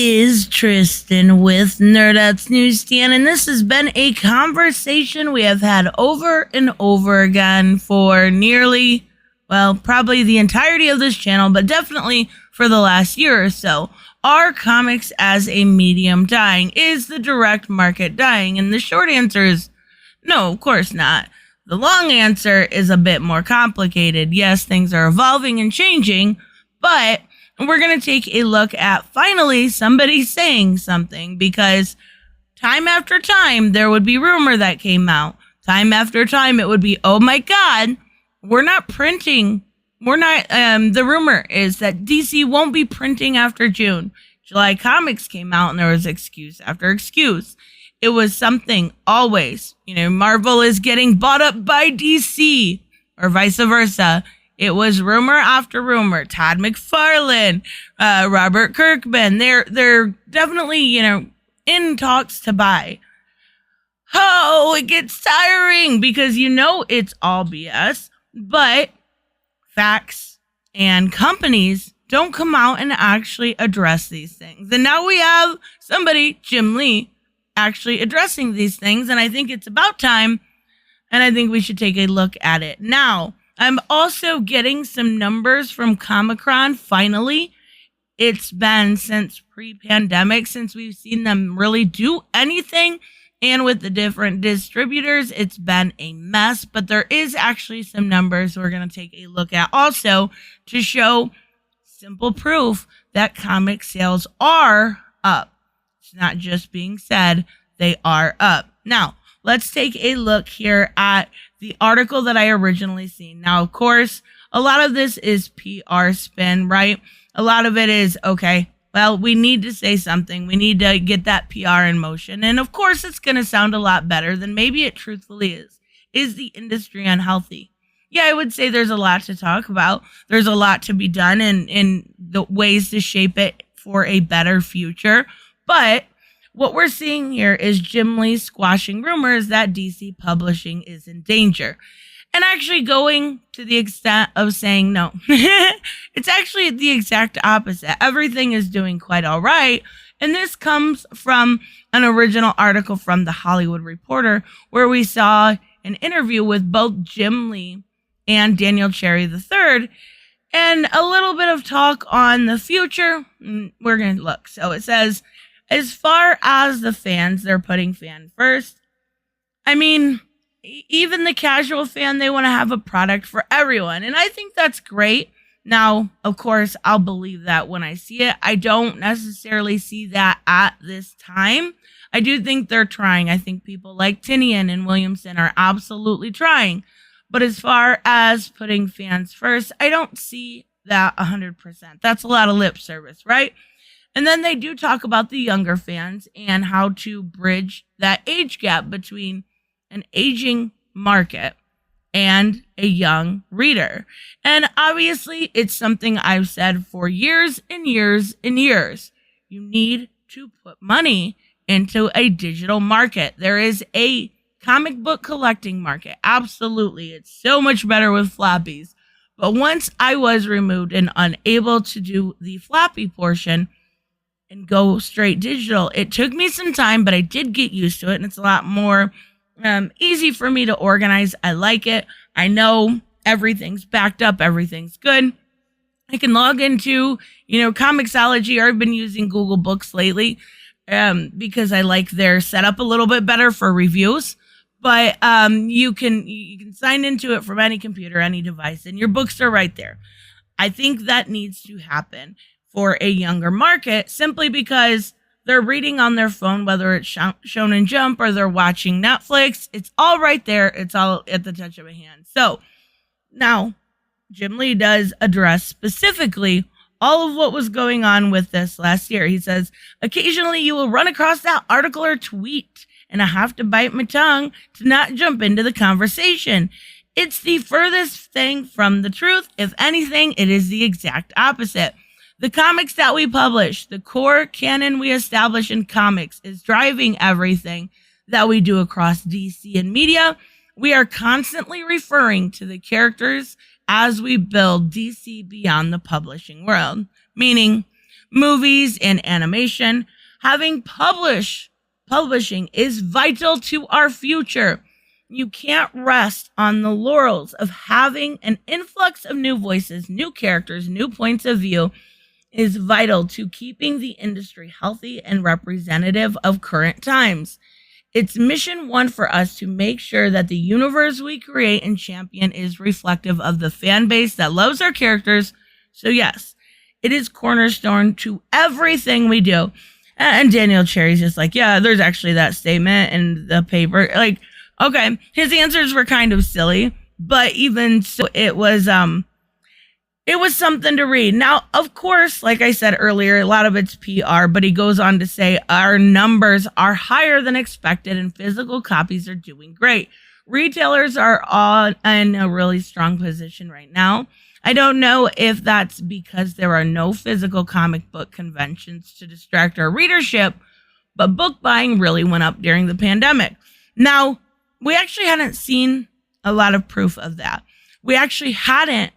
is Tristan with Nerdouts Newsstand, and this has been a conversation we have had over and over again for nearly, well, probably the entirety of this channel, but definitely for the last year or so. Are comics as a medium dying? Is the direct market dying? And the short answer is no, of course not. The long answer is a bit more complicated. Yes, things are evolving and changing, but we're going to take a look at finally somebody saying something, because time after time there would be rumor that came out. Time after time it would be, oh my God, we're not printing. The rumor is that DC won't be printing after June. July Comics came out and there was excuse after excuse. It was something always, Marvel is getting bought up by DC or vice versa. It was rumor after rumor. Todd McFarlane, Robert Kirkman, they're definitely, in talks to buy. Oh, it gets tiring because it's all BS, but facts and companies don't come out and actually address these things. And now we have somebody, Jim Lee, actually addressing these things, and I think it's about time, and I think we should take a look at it. Now, I'm also getting some numbers from Comic-Con, finally. It's been since pre-pandemic, since we've seen them really do anything, and with the different distributors, it's been a mess, but there is actually some numbers we're going to take a look at also to show simple proof that comic sales are up. It's not just being said, they are up. Now, let's take a look here at the article that I originally seen. Now, of course, a lot of this is PR spin, right? A lot of it is, okay, well, we need to say something. We need to get that PR in motion. And of course, it's going to sound a lot better than maybe it truthfully is. Is the industry unhealthy? Yeah, I would say there's a lot to talk about. There's a lot to be done in the ways to shape it for a better future. But what we're seeing here is Jim Lee squashing rumors that DC publishing is in danger. And actually going to the extent of saying no. It's actually the exact opposite. Everything is doing quite all right. And this comes from an original article from The Hollywood Reporter, where we saw an interview with both Jim Lee and Daniel Cherry III, and a little bit of talk on the future. We're going to look. So it says, as far as the fans, they're putting fan first. I mean, even the casual fan, they want to have a product for everyone. And I think that's great. Now, of course, I'll believe that when I see it. I don't necessarily see that at this time. I do think they're trying. I think people like Tinian and Williamson are absolutely trying. But as far as putting fans first, I don't see that 100%. That's a lot of lip service, right? And then they do talk about the younger fans and how to bridge that age gap between an aging market and a young reader. And obviously, it's something I've said for years and years and years. You need to put money into a digital market. There is a comic book collecting market. Absolutely. It's so much better with floppies. But once I was removed and unable to do the floppy portion and go straight digital, it took me some time, but I did get used to it. And it's a lot more easy for me to organize. I like it. I know everything's backed up. Everything's good. I can log into, Comixology, or I've been using Google Books lately because I like their setup a little bit better for reviews. But you can sign into it from any computer, any device, and your books are right there. I think that needs to happen for a younger market, simply because they're reading on their phone, whether it's Shonen Jump or they're watching Netflix. It's all right there. It's all at the touch of a hand. So now Jim Lee does address specifically all of what was going on with this last year. He says, occasionally you will run across that article or tweet, and I have to bite my tongue to not jump into the conversation. It's the furthest thing from the truth. If anything, it is the exact opposite. The comics that we publish, the core canon we establish in comics, is driving everything that we do across DC and media. We are constantly referring to the characters as we build DC beyond the publishing world, meaning movies, and animation. Having publishing is vital to our future. You can't rest on the laurels of having an influx of new voices, new characters, new points of view is vital to keeping the industry healthy and representative of current times. It's mission one for us to make sure that the universe we create and champion is reflective of the fan base that loves our characters. So yes, it is cornerstone to everything we do. And Daniel Cherry's just like, yeah, there's actually that statement in the paper. Like, okay, his answers were kind of silly, but even so, it was something to read. Now, of course, like I said earlier, a lot of it's PR, but he goes on to say our numbers are higher than expected and physical copies are doing great. Retailers are all in a really strong position right now. I don't know if that's because there are no physical comic book conventions to distract our readership, but book buying really went up during the pandemic. Now, we actually hadn't seen a lot of proof of that. We actually hadn't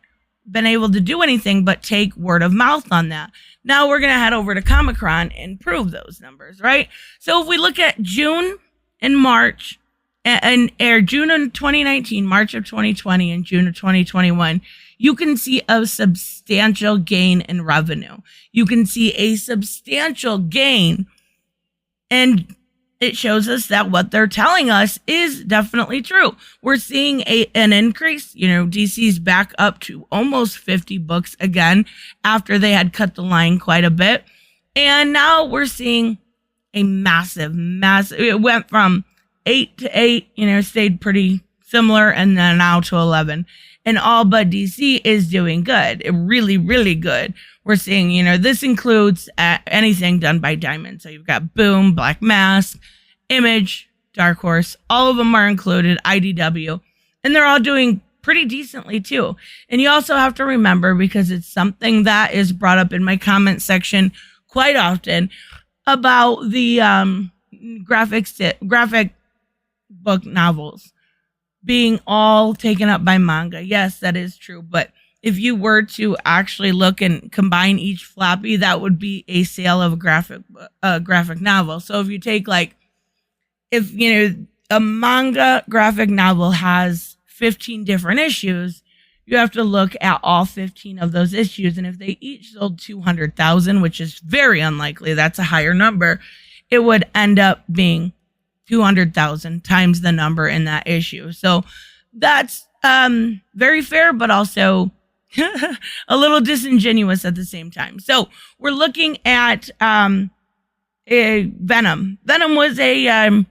been able to do anything but take word of mouth on that. Now we're going to head over to Comic-Con and prove those numbers, right? So if we look at June and March, and June of 2019, March of 2020, and June of 2021, you can see a substantial gain in revenue. You can see a substantial gain, and it shows us that what they're telling us is definitely true. We're seeing an increase. DC's back up to almost 50 books again after they had cut the line quite a bit. And now we're seeing a massive, it went from 8 to 8, stayed pretty similar, and then now to 11. And all but DC is doing good. Really, really good. We're seeing, this includes anything done by Diamond. So you've got Boom, Black Mask, Image, Dark Horse. All of them are included, IDW. And they're all doing pretty decently too. And you also have to remember, because it's something that is brought up in my comment section quite often, about the graphic book novels being all taken up by manga. Yes, that is true. But if you were to actually look and combine each floppy, that would be a sale of a graphic novel. So if you take a manga graphic novel has 15 different issues, you have to look at all 15 of those issues. And if they each sold 200,000, which is very unlikely, that's a higher number, it would end up being 200,000 times the number in that issue. So that's very fair, but also a little disingenuous at the same time. So we're looking at Venom. Venom was an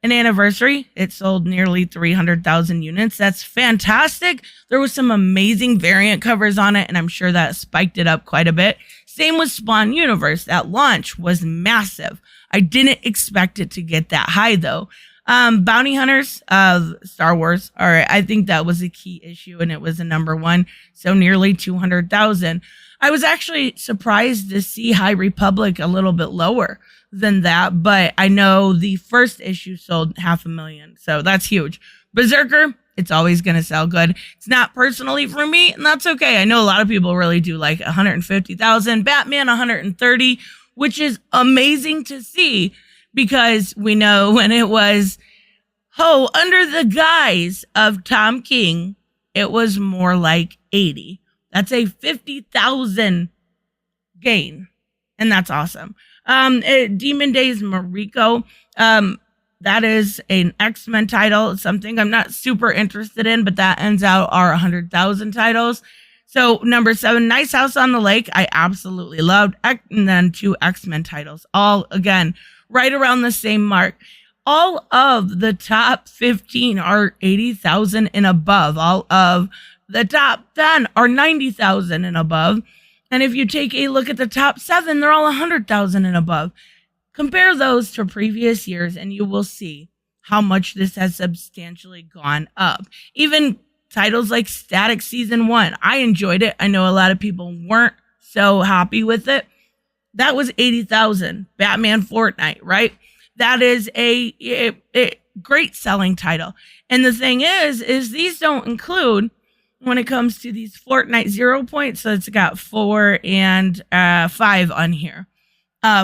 anniversary. It sold nearly 300,000 units. That's fantastic. There was some amazing variant covers on it, and I'm sure that spiked it up quite a bit. Same with Spawn Universe. That launch was massive. I didn't expect it to get that high, though. Bounty Hunters of Star Wars. All right, I think that was a key issue, and it was a number one. So nearly 200,000. I was actually surprised to see High Republic a little bit lower than that, but I know the first issue sold 500,000, so that's huge. Berserker, it's always going to sell good. It's not personally for me, and that's okay. I know a lot of people really do like 150,000. Batman, 130, which is amazing to see, because we know when it was, under the guise of Tom King, it was more like 80. That's a 50,000 gain, and that's awesome. Demon Days Mariko, that is an X-Men title, something I'm not super interested in, but that ends out our 100,000 titles. So number 7, Nice House on the Lake, I absolutely loved. And then 2 X-Men titles, all, again, right around the same mark. All of the top 15 are 80,000 and above. All of the top 10 are 90,000 and above. And if you take a look at the top 7, they're all 100,000 and above. Compare those to previous years, and you will see how much this has substantially gone up. Even titles like Static Season 1, I enjoyed it. I know a lot of people weren't so happy with it. That was 80,000. Batman Fortnite, right? That is a great selling title. And the thing is these don't include when it comes to these Fortnite 0 points. So it's got 4 and 5 on here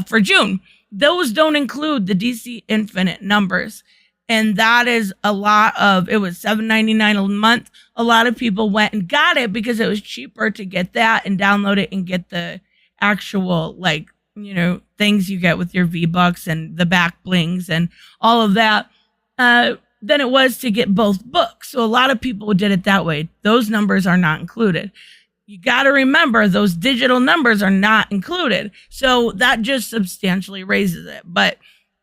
for June. Those don't include the DC Infinite numbers. And that is a lot of, it was $7.99 a month. A lot of people went and got it because it was cheaper to get that and download it and get the actual, like, you know, things you get with your V-Bucks and the back blings and all of that, than it was to get both books. So a lot of people did it that way. Those numbers are not included. You got to remember those digital numbers are not included. So that just substantially raises it. But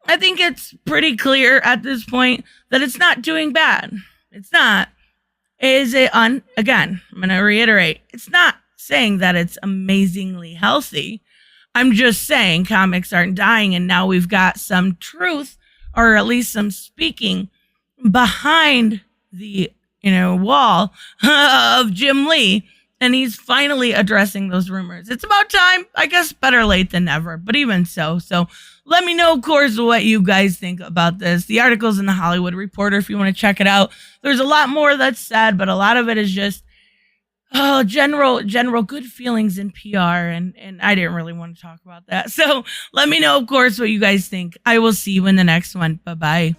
I think it's pretty clear at this point that it's not doing bad. It's not. Is it again, I'm going to reiterate, it's not saying that it's amazingly healthy. I'm just saying comics aren't dying, and now we've got some truth, or at least some speaking behind the, you know, wall of Jim Lee. And he's finally addressing those rumors. It's about time. I guess better late than never, but even so. So let me know, of course, what you guys think about this. The article's in the Hollywood Reporter if you want to check it out. There's a lot more that's said, but a lot of it is just general good feelings in PR. And I didn't really want to talk about that. So let me know, of course, what you guys think. I will see you in the next one. Bye-bye.